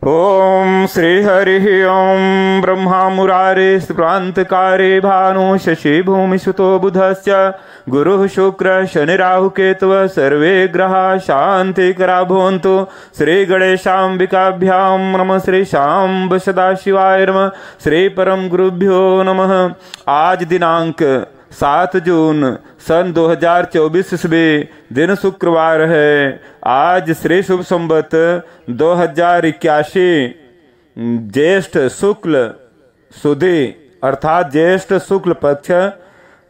ओम श्री हरि ओम ब्रह्मा मुरारे प्रांतकारे भानु शशि भूमि सुतो बुधस्य गुरु शुक्र शनि राहु केतव सर्वे ग्रहा शांति करा भवन्तु। श्री गणेशाम्बिकाभ्याम नमः। श्री शांब सदाशिवाय नमः। श्री परम गुरुभ्यो नमः। आज दिनांक 7 जून सन 2024 ईस्वी दिन शुक्रवार है। आज श्री शुभ संवत 2081 ज्येष्ठ शुक्ल सुदी अर्थात ज्येष्ठ शुक्ल पक्ष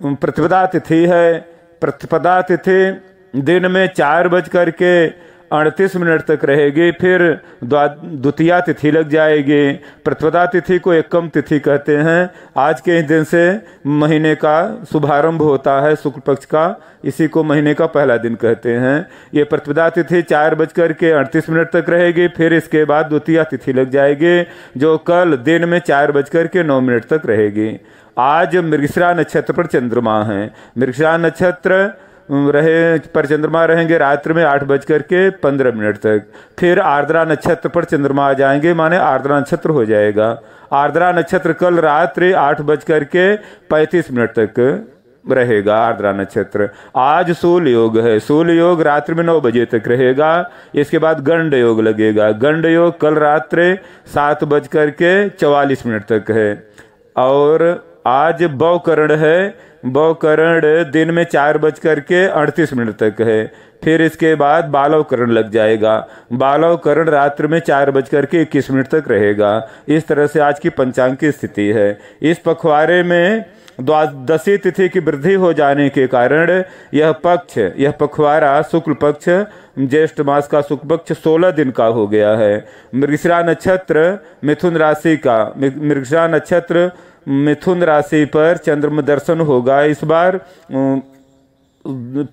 प्रतिपदा तिथि है। प्रतिपदा तिथि दिन में 4:38 तक रहेगी, फिर द्वितीया तिथि लग जाएगी। प्रतिपदा तिथि को एकम तिथि कहते हैं। आज के दिन से महीने का शुभारंभ होता है शुक्ल पक्ष का, इसी को महीने का पहला दिन कहते हैं। ये प्रतिपदा तिथि 4:38 तक रहेगी, फिर इसके बाद द्वितीया तिथि लग जाएगी जो कल दिन में 4:09 तक रहेगी। आज मृगशिरा नक्षत्र पर चंद्रमा है। मृगशिरा नक्षत्र पर चंद्रमा रहेंगे रात्रि में 8:15 तक। फिर आर्द्रा नक्षत्र पर चंद्रमा आ जाएंगे, माने आर्द्रा नक्षत्र हो जाएगा। आर्द्रा नक्षत्र कल रात्रि 8:35 तक रहेगा आर्द्रा नक्षत्र। आज सूल योग है। सूल योग रात्रि में 9 बजे तक रहेगा। इसके बाद गंड योग लगेगा। गंड योग कल रात्रि 7:44 तक है। और आज बौकरण है। बौकरण दिन में 4:38 तक है। फिर इसके बाद बालवकरण लग जाएगा। बालवकरण रात्रि में 4:21 तक रहेगा। इस तरह से आज की पंचांग की स्थिति है। इस पखवाड़े में द्वादशी तिथि की वृद्धि हो जाने के कारण यह पखवाड़ा शुक्ल पक्ष ज्येष्ठ मास का शुक्ल पक्ष 16 दिन का हो गया है। मृगशिरा नक्षत्र मिथुन राशि का मृगशिरा नक्षत्र मिथुन राशि पर चंद्रमा दर्शन होगा इस बार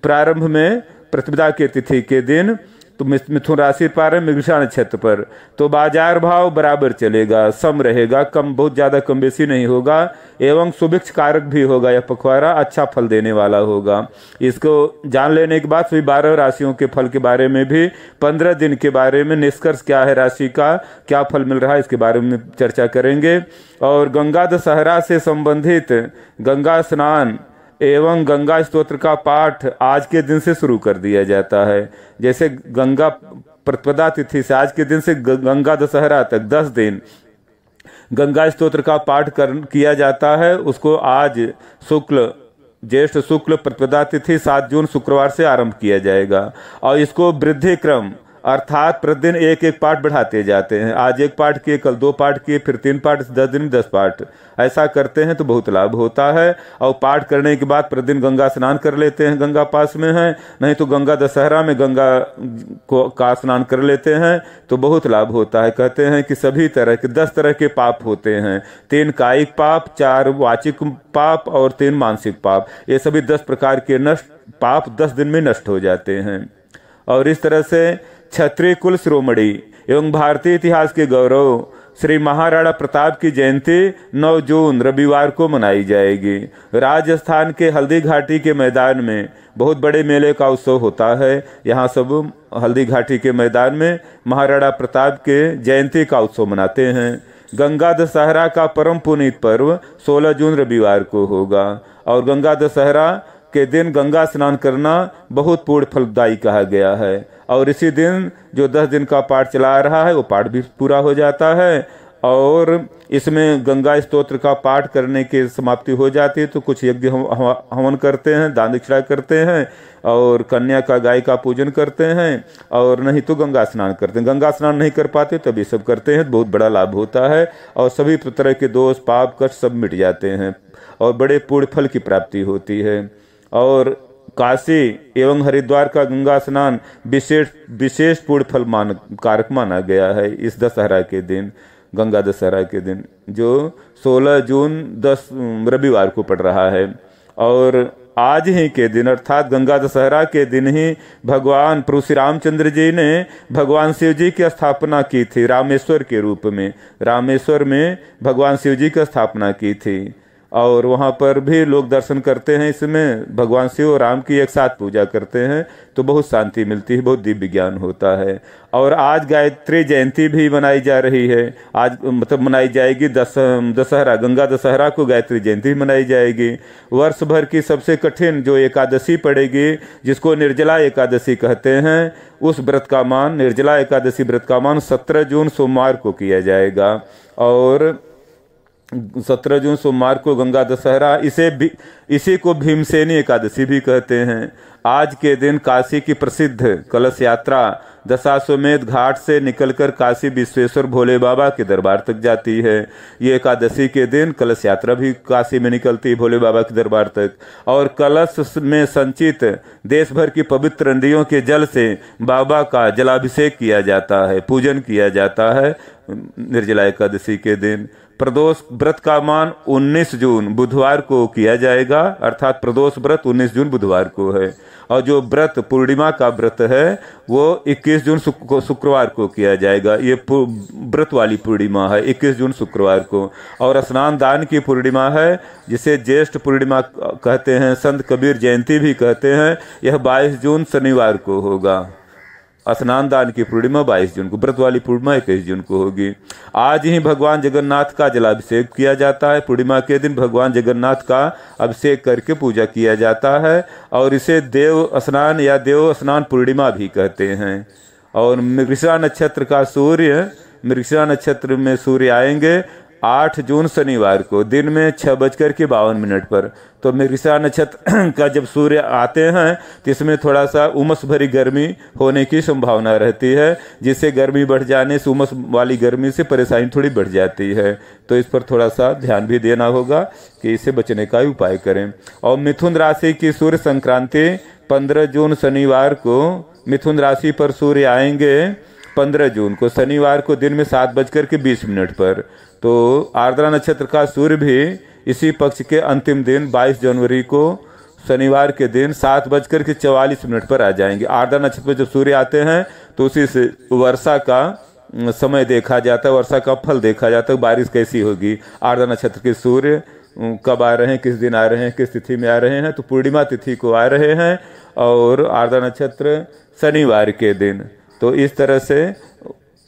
प्रारंभ में प्रतिपदा के तिथि के दिन। तो मिथुन राशि पर मृगशिरा नक्षत्र पर तो बाजार भाव बराबर चलेगा, सम रहेगा, कम बहुत ज्यादा कम बेसी नहीं होगा एवं सुभिक्ष कारक भी होगा। यह पखवाड़ा अच्छा फल देने वाला होगा। इसको जान लेने के बाद सभी 12 राशियों के फल के बारे में भी 15 दिन के बारे में निष्कर्ष क्या है, राशि का क्या फल मिल रहा है, इसके बारे में चर्चा करेंगे। और गंगा दशहरा से संबंधित गंगा स्नान एवं गंगा स्तोत्र का पाठ आज के दिन से शुरू कर दिया जाता है। जैसे गंगा प्रतिपदा तिथि से आज के दिन से गंगा दशहरा तक 10 दिन गंगा स्तोत्र का पाठ किया जाता है। उसको आज ज्येष्ठ शुक्ल प्रतिपदा तिथि 7 जून शुक्रवार से आरंभ किया जाएगा। और इसको वृद्धि क्रम अर्थात प्रतिदिन एक एक पाठ बढ़ाते जाते हैं। आज 1 पाठ किए, कल 2 पाठ किए, फिर 3 पाठ, 10 दिन में 10 पाठ, ऐसा करते हैं तो बहुत लाभ होता है। और पाठ करने के बाद प्रतिदिन गंगा स्नान कर लेते हैं, गंगा पास में है, नहीं तो गंगा दशहरा में गंगा का स्नान कर लेते हैं तो बहुत लाभ होता है। कहते हैं कि सभी तरह के 10 तरह के पाप होते हैं, 3 कायिक पाप, 4 वाचिक पाप और 3 मानसिक पाप। ये सभी 10 प्रकार के पाप 10 दिन में नष्ट हो जाते हैं। और इस तरह से क्षत्रिय कुल शिरोमणि एवं भारतीय इतिहास के गौरव श्री महाराणा प्रताप की जयंती 9 जून रविवार को मनाई जाएगी। राजस्थान के हल्दी घाटी के मैदान में बहुत बड़े मेले का उत्सव होता है। यहाँ सब हल्दी घाटी के मैदान में महाराणा प्रताप के जयंती का उत्सव मनाते हैं। गंगा दशहरा का परम पुनीत पर्व 16 जून रविवार को होगा। और गंगा दशहरा के दिन गंगा स्नान करना बहुत पूर्ण फलदायी कहा गया है। और इसी दिन जो 10 दिन का पाठ चला रहा है वो पाठ भी पूरा हो जाता है। और इसमें गंगा स्तोत्र का पाठ करने की समाप्ति हो जाती है तो कुछ यज्ञ हवन करते हैं, दान दक्षिणा करते हैं और कन्या का गाय का पूजन करते हैं। और नहीं तो गंगा स्नान करते हैं। गंगा स्नान नहीं कर पाते तब ये सब करते हैं, बहुत बड़ा लाभ होता है। और सभी तरह के दोष पाप कष्ट सब मिट जाते हैं और बड़े पूर्ण फल की प्राप्ति होती है। और काशी एवं हरिद्वार का गंगा स्नान विशेष पूर्ण फल कारक माना गया है इस दशहरा के दिन, गंगा दशहरा के दिन जो 16 जून 10 रविवार को पड़ रहा है। और आज ही के दिन अर्थात गंगा दशहरा के दिन ही भगवान प्रभु श्री रामचंद्र जी ने भगवान शिव जी की स्थापना की थी रामेश्वर के रूप में। रामेश्वर में भगवान शिव जी की स्थापना की थी। और वहाँ पर भी लोग दर्शन करते हैं। इसमें भगवान शिव और राम की एक साथ पूजा करते हैं तो बहुत शांति मिलती है, बहुत दिव्य ज्ञान होता है। और आज गायत्री जयंती भी मनाई जा रही है। आज मतलब मनाई जाएगी दशहरा, गंगा दशहरा को गायत्री जयंती मनाई जाएगी। वर्ष भर की सबसे कठिन जो एकादशी पड़ेगी, जिसको निर्जला एकादशी कहते हैं, उस व्रत का मान, निर्जला एकादशी व्रत का मान 17 जून सोमवार को किया जाएगा। और 17 जून सोमवार को गंगा दशहरा, इसी को भीमसेनी एकादशी भी कहते हैं। आज के दिन काशी की प्रसिद्ध कलश यात्रा दशाश्वमेध घाट से निकलकर काशी विश्वेश्वर भोले बाबा के दरबार तक जाती है। ये एकादशी के दिन कलश यात्रा भी काशी में निकलती है भोले बाबा के दरबार तक। और कलश में संचित देश भर की पवित्र नदियों के जल से बाबा का जलाभिषेक किया जाता है, पूजन किया जाता है निर्जला एकादशी के दिन। प्रदोष व्रत का मान 19 जून बुधवार को किया जाएगा, अर्थात प्रदोष व्रत 19 जून बुधवार को है। और जो व्रत पूर्णिमा का व्रत है वो 21 जून शुक्रवार को किया जाएगा। ये व्रत वाली पूर्णिमा है 21 जून शुक्रवार को। और स्नान दान की पूर्णिमा है, जिसे ज्येष्ठ पूर्णिमा कहते हैं, संत कबीर जयंती भी कहते हैं। यह 22 जून शनिवार को होगा। स्नान दान की पूर्णिमा 22 जून को, व्रत वाली पूर्णिमा 21 जून को होगी। आज ही भगवान जगन्नाथ का जलाभिषेक किया जाता है। पूर्णिमा के दिन भगवान जगन्नाथ का अभिषेक करके पूजा किया जाता है और इसे देव स्नान या देव स्नान पूर्णिमा भी कहते हैं। और मृगशिरा नक्षत्र का सूर्य, मृगशिरा नक्षत्र में सूर्य आएंगे 8 जून शनिवार को दिन में 6:52 पर। तो मृगशिरा नक्षत्र का जब सूर्य आते हैं तो इसमें थोड़ा सा उमस भरी गर्मी होने की संभावना रहती है, जिससे गर्मी बढ़ जाने से, उमस वाली गर्मी से परेशानी थोड़ी बढ़ जाती है। तो इस पर थोड़ा सा ध्यान भी देना होगा कि इससे बचने का उपाय करें। और मिथुन राशि की सूर्य संक्रांति 15 जून शनिवार को मिथुन राशि पर सूर्य आएंगे 15 जून को शनिवार को दिन में 7:20 पर। तो आर्द्रा नक्षत्र का सूर्य भी इसी पक्ष के अंतिम दिन 22 जनवरी को शनिवार के दिन 7:44 पर आ जाएंगे। आर्द्रा नक्षत्र पर जब सूर्य आते हैं तो उसी से वर्षा का समय देखा जाता है, वर्षा का फल देखा जाता है, बारिश कैसी होगी। आर्द्रा नक्षत्र के सूर्य कब आ रहे हैं, किस दिन आ रहे हैं, किस तिथि में आ रहे हैं, तो पूर्णिमा तिथि को आ रहे हैं और आर्द्रा नक्षत्र शनिवार के दिन। तो इस तरह से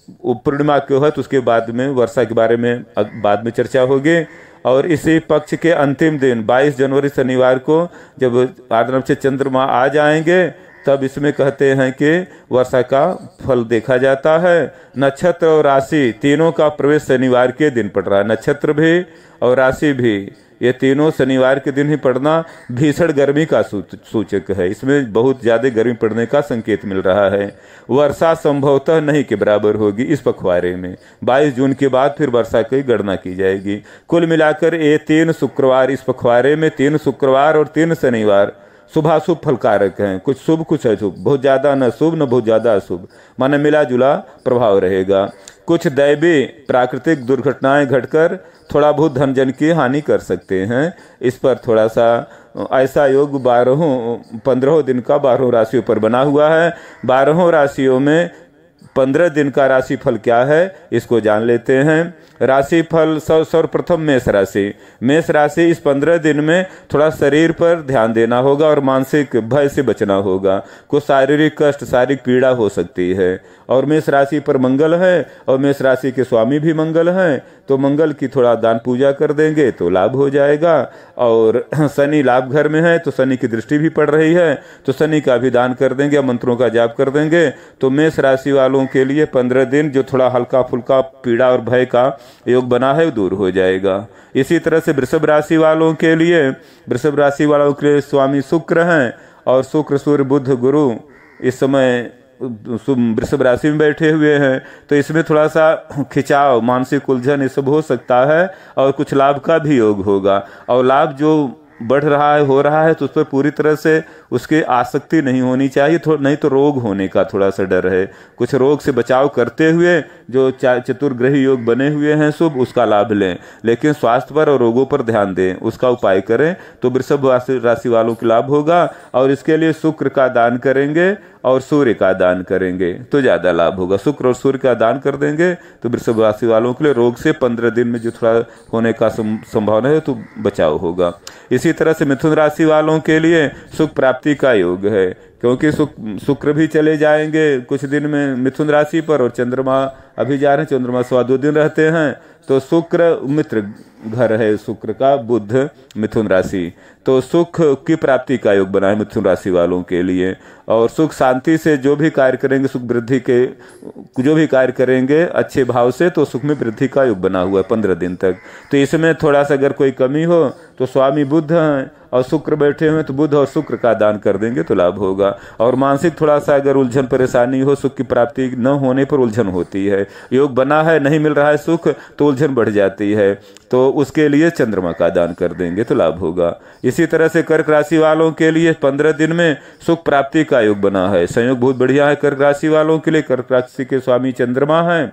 पूर्णिमा क्यों है तो उसके बाद में वर्षा के बारे में बाद में चर्चा होगी। और इसी पक्ष के अंतिम दिन 22 जनवरी शनिवार को जब आर्द्रा नक्षत्र चंद्रमा आ जाएंगे तब इसमें कहते हैं कि वर्षा का फल देखा जाता है। नक्षत्र और राशि तीनों का प्रवेश शनिवार के दिन पड़ रहा है। नक्षत्र भी और राशि भी, ये तीनों शनिवार के दिन ही पड़ना भीषण गर्मी का सूचक है। इसमें बहुत ज्यादा गर्मी पड़ने का संकेत मिल रहा है। वर्षा संभवतः नहीं के बराबर होगी इस पखवाड़े में। 22 जून के बाद फिर वर्षा की गणना की जाएगी। कुल मिलाकर ये 3 शुक्रवार इस पखवाड़े में, 3 शुक्रवार और 3 शनिवार शुभाशुभ फलकारक हैं। कुछ शुभ कुछ अशुभ, बहुत ज्यादा न शुभ न बहुत ज्यादा अशुभ, माने मिला जुला प्रभाव रहेगा। कुछ दैवी प्राकृतिक दुर्घटनाएं घटकर थोड़ा बहुत धन जन की हानि कर सकते हैं। इस पर थोड़ा सा ऐसा योग 15 दिन का 12 राशियों पर बना हुआ है। 12 राशियों में 15 दिन का राशि फल क्या है इसको जान लेते हैं। राशि फल सर्वप्रथम मेष राशि। मेष राशि इस 15 दिन में थोड़ा शरीर पर ध्यान देना होगा और मानसिक भय से बचना होगा। कुछ शारीरिक कष्ट, शारीरिक पीड़ा हो सकती है। और मेष राशि पर मंगल है और मेष राशि के स्वामी भी मंगल हैं, तो मंगल की थोड़ा दान पूजा कर देंगे तो लाभ हो जाएगा। और शनि लाभ घर में है तो शनि की दृष्टि भी पड़ रही है, तो शनि का भी दान कर देंगे, मंत्रों का जाप कर देंगे। तो मेष राशि वालों के लिए 15 दिन जो थोड़ा हल्का फुल्का पीड़ा और भय का योग बना है दूर हो जाएगा। इसी तरह से वृषभ राशि वालों के लिए, वृषभ राशि वालों के लिए स्वामी शुक्र हैं और शुक्र सूर्य बुध गुरु इस समय वृषभ राशि में बैठे हुए हैं। तो इसमें थोड़ा सा खिंचाव, मानसिक उलझन ये सब हो सकता है और कुछ लाभ का भी योग होगा। और लाभ जो बढ़ रहा है, हो रहा है, तो उस पर पूरी तरह से उसकी आसक्ति नहीं होनी चाहिए, नहीं तो रोग होने का थोड़ा सा डर है। कुछ रोग से बचाव करते हुए जो चतुर्ग्रही योग बने हुए हैं शुभ, उसका लाभ लें, लेकिन स्वास्थ्य पर और रोगों पर ध्यान दें, उसका उपाय करें तो वृषभ राशि वालों को लाभ होगा। और इसके लिए शुक्र का दान करेंगे और सूर्य का दान करेंगे तो ज़्यादा लाभ होगा। शुक्र और सूर्य का दान कर देंगे तो वृषभ राशि वालों के लिए रोग से 15 दिन में जो थोड़ा होने का संभावना है तो बचाव होगा। इसी तरह से मिथुन राशि वालों के लिए सुख प्राप्ति का योग है, क्योंकि शुक्र भी चले जाएंगे कुछ दिन में मिथुन राशि पर, और चंद्रमा अभी जा रहे हैं, चंद्रमा 2 दिन रहते हैं, तो शुक्र मित्र घर है शुक्र का, बुध मिथुन राशि, तो सुख की प्राप्ति का योग बना है मिथुन राशि वालों के लिए। और सुख शांति से जो भी कार्य करेंगे, सुख वृद्धि के जो भी कार्य करेंगे अच्छे भाव से, तो सुख में वृद्धि का योग बना हुआ है 15 दिन तक। तो इसमें थोड़ा सा अगर कोई कमी हो तो स्वामी बुध हैं और शुक्र बैठे हुए, तो बुध और शुक्र का दान कर देंगे तो लाभ होगा। और मानसिक थोड़ा सा अगर उलझन परेशानी हो, सुख की प्राप्ति न होने पर उलझन होती है, योग बना है नहीं मिल रहा है सुख तो उलझन बढ़ जाती है, तो उसके लिए चंद्रमा का दान कर देंगे तो लाभ होगा। इसी तरह से कर्क राशि वालों के लिए 15 दिन में सुख प्राप्ति का योग बना है, संयोग बहुत बढ़िया है कर्क राशि वालों के लिए। कर्क राशि के स्वामी चंद्रमा है,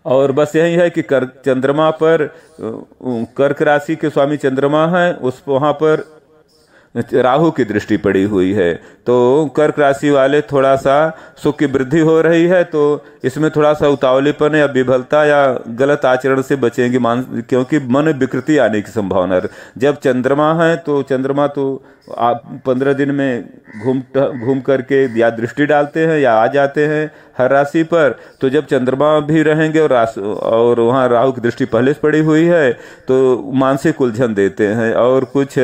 और बस यही है कि चंद्रमा पर कर्क राशि के स्वामी चंद्रमा है, उस वहां पर राहु की दृष्टि पड़ी हुई है, तो कर्क राशि वाले थोड़ा सा सुख की वृद्धि हो रही है, तो इसमें थोड़ा सा उतावलीपन या विफलता या गलत आचरण से बचेंगे, क्योंकि मन विकृति आने की संभावना है। जब चंद्रमा है तो चंद्रमा तो 15 दिन में घूम करके या दृष्टि डालते हैं या आ जाते हैं हर राशि पर, तो जब चंद्रमा भी रहेंगे और वहाँ राहु की दृष्टि पहले से पड़ी हुई है तो मानसिक उलझन देते हैं, और कुछ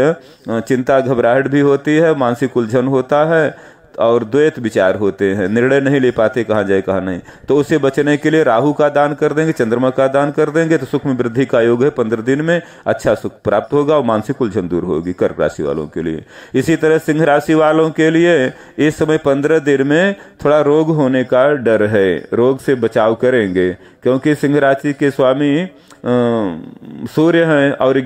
चिंता घबराहट भी होती है, मानसिक उलझन होता है और द्वैत विचार होते हैं, निर्णय नहीं ले पाते कहाँ जाए कहाँ नहीं। तो उससे बचने के लिए राहु का दान कर देंगे, चंद्रमा का दान कर देंगे तो सुख में वृद्धि का योग है, 15 दिन में अच्छा सुख प्राप्त होगा और मानसिक उलझन दूर होगी कर्क राशि वालों के लिए। इसी तरह सिंह राशि वालों के लिए इस समय 15 दिन में थोड़ा रोग होने का डर है, रोग से बचाव करेंगे, क्योंकि सिंह राशि के स्वामी सूर्य हैं और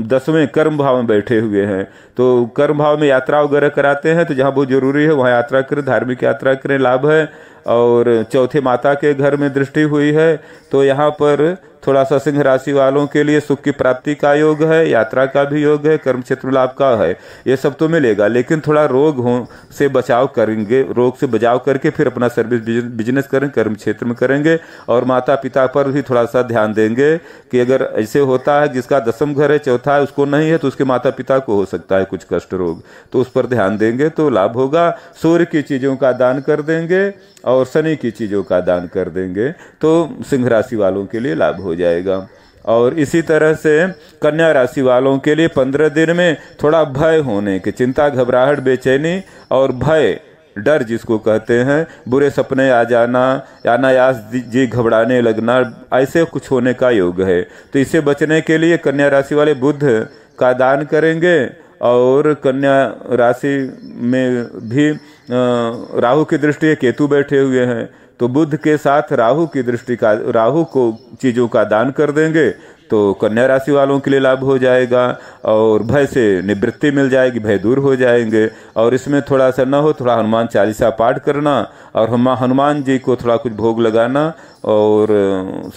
10वें कर्म भाव में बैठे हुए हैं, तो कर्म भाव में यात्रा वगैरह कराते हैं, तो जहाँ बहुत जरूरी है वहाँ यात्रा करें, धार्मिक यात्रा करें, लाभ है। और चौथे माता के घर में दृष्टि हुई है, तो यहाँ पर थोड़ा सा सिंह राशि वालों के लिए सुख की प्राप्ति का योग है, यात्रा का भी योग है, कर्म क्षेत्र लाभ का है, ये सब तो मिलेगा, लेकिन थोड़ा रोग से बचाव करेंगे, रोग से बचाव करके फिर अपना सर्विस बिजनेस करें, कर्म क्षेत्र में करेंगे। और माता पिता पर भी थोड़ा सा ध्यान देंगे कि अगर ऐसे होता है जिसका 10वां घर है, चौथा है, उसको नहीं है, तो उसके माता पिता को हो सकता है कुछ कष्ट रोग, तो उस पर ध्यान देंगे तो लाभ होगा। सूर्य की चीजों का दान कर देंगे और शनि की चीजों का दान कर देंगे तो सिंह राशि वालों के लिए लाभ हो जाएगा। और इसी तरह से कन्या राशि वालों के लिए 15 दिन में थोड़ा भय होने के, चिंता घबराहट बेचैनी और भय डर जिसको कहते हैं, बुरे सपने आ जाना, अनायास जी घबराने लगना, ऐसे कुछ होने का योग है। तो इससे बचने के लिए कन्या राशि वाले बुध का दान करेंगे। और कन्या राशि में भी राहु की दृष्टि है, केतु बैठे हुए हैं, तो बुध के साथ राहु की दृष्टि का, राहु को चीजों का दान कर देंगे तो कन्या राशि वालों के लिए लाभ हो जाएगा और भय से निवृत्ति मिल जाएगी, भय दूर हो जाएंगे। और इसमें थोड़ा सा न हो, थोड़ा हनुमान चालीसा पाठ करना और हनुमान जी को थोड़ा कुछ भोग लगाना और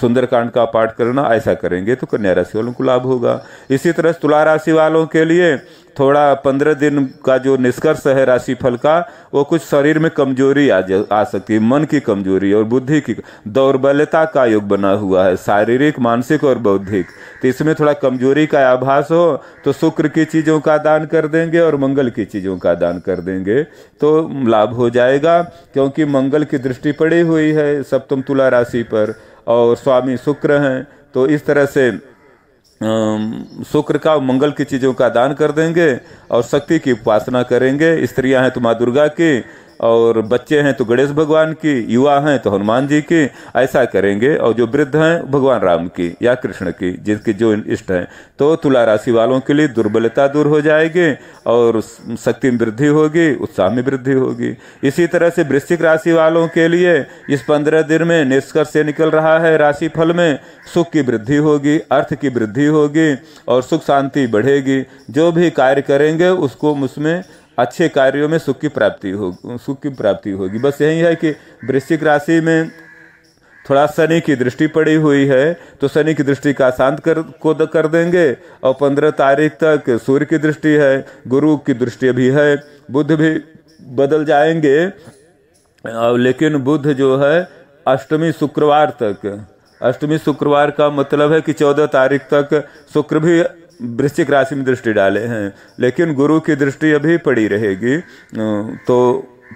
सुंदरकांड का पाठ करना, ऐसा करेंगे तो कन्या राशि वालों को लाभ होगा। इसी तरह तुला राशि वालों के लिए थोड़ा 15 दिन का जो निष्कर्ष है राशिफल का, वो कुछ शरीर में कमजोरी आ सकती है, मन की कमजोरी और बुद्धि की दौर्बल्यता का योग बना हुआ है, शारीरिक मानसिक और बौद्धिक। तो इसमें थोड़ा कमजोरी का आभास हो तो शुक्र की चीजों का दान कर देंगे और मंगल की चीजों का दान कर देंगे तो लाभ हो जाएगा, क्योंकि मंगल की दृष्टि पड़ी हुई है सप्तम तुला राशि पर और स्वामी शुक्र हैं। तो इस तरह से शुक्र का मंगल की चीजों का दान कर देंगे और शक्ति की उपासना करेंगे। स्त्रियां हैं तो माँ दुर्गा की, और बच्चे हैं तो गणेश भगवान की, युवा हैं तो हनुमान जी की, ऐसा करेंगे। और जो वृद्ध हैं भगवान राम की या कृष्ण की, जिनके जो इष्ट हैं। तो तुला राशि वालों के लिए दुर्बलता दूर हो जाएगी और शक्ति में वृद्धि होगी, उत्साह में वृद्धि होगी। इसी तरह से वृश्चिक राशि वालों के लिए इस 15 दिन में निष्कर्ष से निकल रहा है राशिफल में, सुख की वृद्धि होगी, अर्थ की वृद्धि होगी और सुख शांति बढ़ेगी। जो भी कार्य करेंगे उसको उसमें अच्छे कार्यों में सुख की प्राप्ति होगी। बस यही है कि वृश्चिक राशि में थोड़ा शनि की दृष्टि पड़ी हुई है तो शनि की दृष्टि का शांत कर देंगे। और 15 तारीख तक सूर्य की दृष्टि है, गुरु की दृष्टि भी है, बुध भी बदल जाएंगे। लेकिन बुध जो है अष्टमी शुक्रवार तक, अष्टमी शुक्रवार का मतलब है कि 14 तारीख तक शुक्र भी वृश्चिक राशि में दृष्टि डाले हैं, लेकिन गुरु की दृष्टि अभी पड़ी रहेगी। तो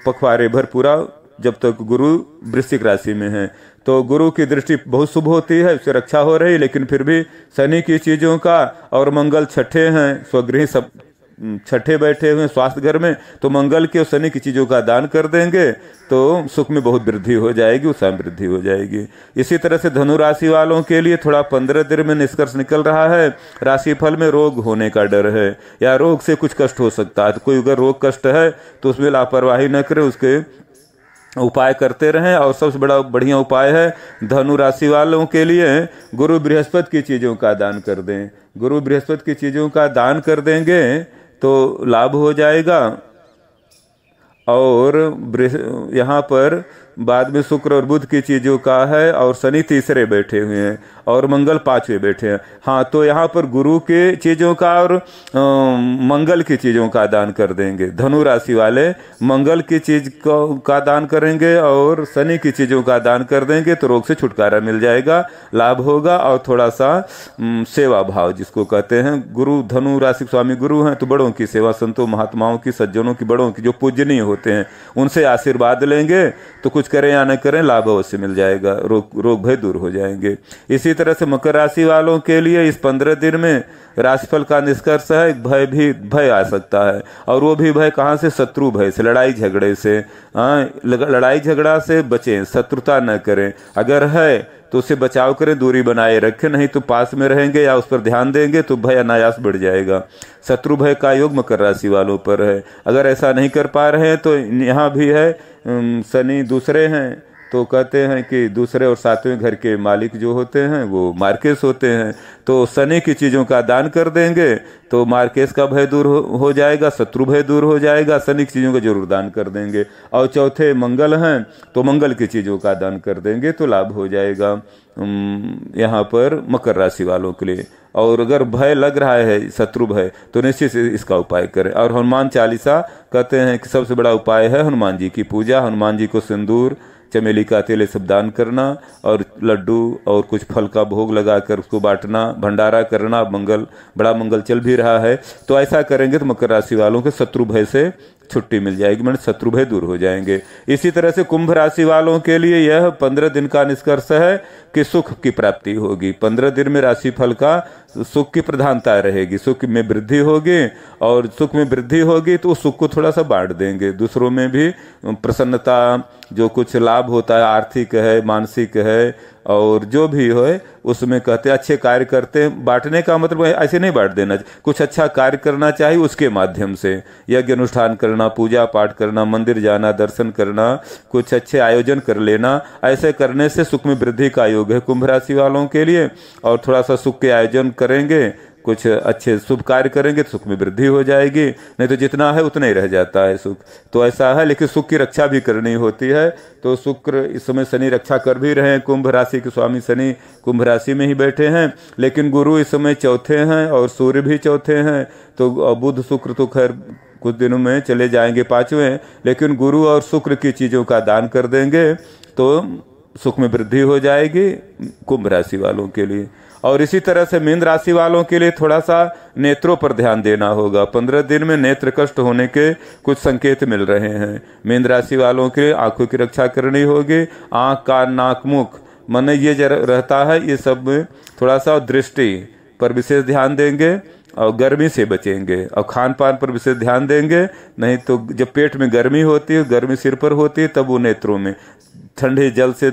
पखवाड़े भर पूरा जब तक गुरु वृश्चिक राशि में है, तो गुरु की दृष्टि बहुत शुभ होती है, उससे रक्षा हो रही। लेकिन फिर भी शनि की चीजों का, और मंगल छठे हैं, स्वगृही सब छठे बैठे हुए स्वास्थ्य घर में, तो मंगल के और शनि की चीजों का दान कर देंगे तो सुख में बहुत वृद्धि हो जाएगी, उत्साह में वृद्धि हो जाएगी। इसी तरह से धनु राशि वालों के लिए थोड़ा 15 दिन में निष्कर्ष निकल रहा है। राशिफल में रोग होने का डर है, या रोग से कुछ कष्ट हो सकता है। तो कोई अगर रोग कष्ट है तो उसमें लापरवाही न करें, उसके उपाय करते रहें। और सबसे बड़ा बढ़िया उपाय है धनु राशि वालों के लिए गुरु बृहस्पति की चीजों का दान कर दें। गुरु बृहस्पति की चीजों का दान कर देंगे तो लाभ हो जाएगा। और यहाँ पर बाद में शुक्र और बुध की चीजों का है, और शनि तीसरे बैठे हुए हैं, और मंगल 5वें बैठे हैं। हाँ, तो यहाँ पर गुरु के चीजों का और मंगल की चीजों का दान कर देंगे। धनु राशि वाले मंगल की चीज का दान करेंगे और शनि की चीजों का दान कर देंगे तो रोग से छुटकारा मिल जाएगा, लाभ होगा। और थोड़ा सा सेवा भाव जिसको कहते हैं, गुरु धनु राशि स्वामी गुरु हैं तो बड़ों की सेवा, संतों महात्माओं की, सज्जनों की, बड़ों की जो पूजनीय होते हैं उनसे आशीर्वाद लेंगे तो कुछ करें या न करें लाभ अवश्य मिल जाएगा, रोग भय दूर हो जाएंगे। इसी तरह से मकर राशि वालों के लिए इस 15 दिन में राशिफल का निष्कर्ष है भय आ सकता है, और वो भी भय कहाँ से? शत्रु भय से, लड़ाई झगड़े से। लड़ाई झगड़ा से बचें, शत्रुता न करें। अगर है तो उससे बचाव करें, दूरी बनाए रखें, नहीं तो पास में रहेंगे या उस पर ध्यान देंगे तो भय अनायास बढ़ जाएगा। शत्रु भय का योग मकर राशि वालों पर है। अगर ऐसा नहीं कर पा रहे हैं तो यहाँ भी है, शनि दूसरे हैं तो कहते हैं कि दूसरे और 7वें घर के मालिक जो होते हैं वो मार्केस होते हैं, तो शनि की चीजों का दान कर देंगे तो मार्केस का भय दूर हो जाएगा, शत्रु भय दूर हो जाएगा। शनि की चीजों का जरूर दान कर देंगे। और चौथे मंगल हैं तो मंगल की चीजों का दान कर देंगे तो लाभ हो जाएगा यहाँ पर मकर राशि वालों के लिए। और अगर भय लग रहा है, शत्रु भय, तो निश्चित इसका उपाय करें। और हनुमान चालीसा कहते हैं कि सबसे बड़ा उपाय है हनुमान जी की पूजा। हनुमान जी को सिंदूर, चमेली का तेल सब दान करना, और लड्डू और कुछ फल का भोग लगाकर उसको बांटना, भंडारा करना। बड़ा मंगल चल भी रहा है तो ऐसा करेंगे तो मकर राशि वालों के शत्रु भय से छुट्टी मिल जाएगी, मतलब शत्रु भय दूर हो जाएंगे। इसी तरह से कुंभ राशि वालों के लिए यह 15 दिन का निष्कर्ष है कि सुख की प्राप्ति होगी। 15 दिन में राशिफल का सुख की प्रधानता रहेगी, सुख में वृद्धि होगी। और सुख में वृद्धि होगी तो उस सुख को थोड़ा सा बांट देंगे, दूसरों में भी प्रसन्नता, जो कुछ लाभ होता है, आर्थिक है, मानसिक है, और जो भी हो उसमें कहते हैं अच्छे कार्य करते हैं। बांटने का मतलब ऐसे नहीं बांट देना, कुछ अच्छा कार्य करना चाहिए, उसके माध्यम से यज्ञ अनुष्ठान करना, पूजा पाठ करना, मंदिर जाना, दर्शन करना, कुछ अच्छे आयोजन कर लेना। ऐसे करने से सुख में वृद्धि का योग है कुंभ राशि वालों के लिए। और थोड़ा सा सुख के आयोजन करेंगे, कुछ अच्छे शुभ कार्य करेंगे तो सुख में वृद्धि हो जाएगी, नहीं तो जितना है उतना ही रह जाता है सुख। तो ऐसा है, लेकिन सुख की रक्षा भी करनी होती है। तो शुक्र इस समय शनि रक्षा कर भी रहे हैं, कुंभ राशि के स्वामी शनि कुंभ राशि में ही बैठे हैं। लेकिन गुरु इस समय चौथे हैं और सूर्य भी चौथे हैं। तो बुध शुक्र तो खैर कुछ दिनों में चले जाएंगे 5वें, लेकिन गुरु और शुक्र की चीजों का दान कर देंगे तो सुख में वृद्धि हो जाएगी कुंभ राशि वालों के लिए। और इसी तरह से मीन राशि वालों के लिए थोड़ा सा नेत्रों पर ध्यान देना होगा। 15 दिन में नेत्र कष्ट होने के कुछ संकेत मिल रहे हैं। मीन राशि वालों के लिए आंखों की रक्षा करनी होगी। आंख, कान, नाक, मुख, मन ये रहता है, ये सब में थोड़ा सा दृष्टि पर विशेष ध्यान देंगे और गर्मी से बचेंगे। और खान पान पर विशेष ध्यान देंगे, नहीं तो जब पेट में गर्मी होती है, गर्मी सिर पर होती है, तब वो नेत्रों में ठंडे जल से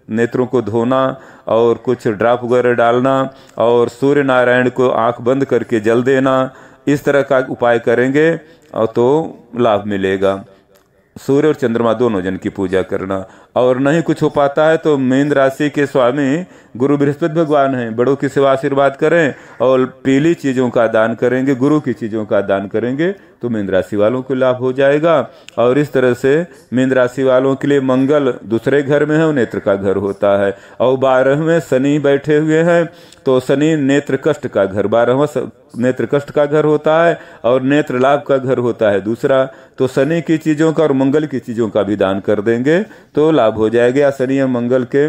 नेत्रों को धोना और कुछ ड्रॉप वगैरह डालना, और सूर्य नारायण को आंख बंद करके जल देना, इस तरह का उपाय करेंगे और तो लाभ मिलेगा। सूर्य और चंद्रमा दोनों जन की पूजा करना। और नहीं कुछ हो पाता है तो मीन राशि के स्वामी गुरु बृहस्पति भगवान हैं, बड़ों की सेवा आशीर्वाद करें और पीली चीजों का दान करेंगे, गुरु की चीजों का दान करेंगे तो मीन राशि वालों को लाभ हो जाएगा। और इस तरह से मीन राशि वालों के लिए मंगल दूसरे घर में है, वो नेत्र का घर होता है। और 12वें शनि बैठे हुए हैं, तो शनि नेत्र कष्ट का घर, 12वां नेत्र कष्ट का घर होता है और नेत्र लाभ का घर होता है दूसरा। तो शनि की चीजों का और मंगल की चीजों का भी दान कर देंगे तो लाभ हो जाएगा। या शनि या मंगल के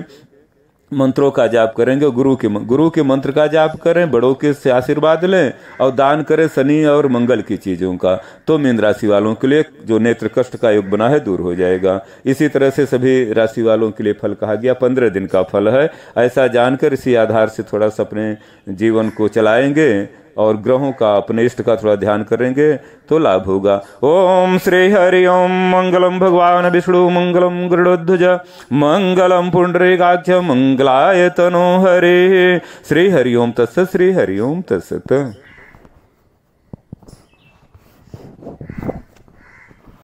मंत्रों का जाप करेंगे, गुरु के मंत्र का जाप करें, बड़ों के से आशीर्वाद लें और दान करें शनि और मंगल की चीजों का, तो मीन राशि वालों के लिए जो नेत्र कष्ट का योग बना है दूर हो जाएगा। इसी तरह से सभी राशि वालों के लिए फल कहा गया, 15 दिन का फल है। ऐसा जानकर इसी आधार से थोड़ा सा अपने जीवन को चलाएंगे और ग्रहों का, अपने इष्ट का थोड़ा ध्यान करेंगे तो लाभ होगा। ओम श्री हरि ओम। मंगलम भगवान विष्णु मंगलम गरुड़ध्वज मंगलम पुंडरीकाक्ष मंगलाय तनो हरे। श्री हरि ओम तत्सत्। श्री हरि ओम तत्सत्।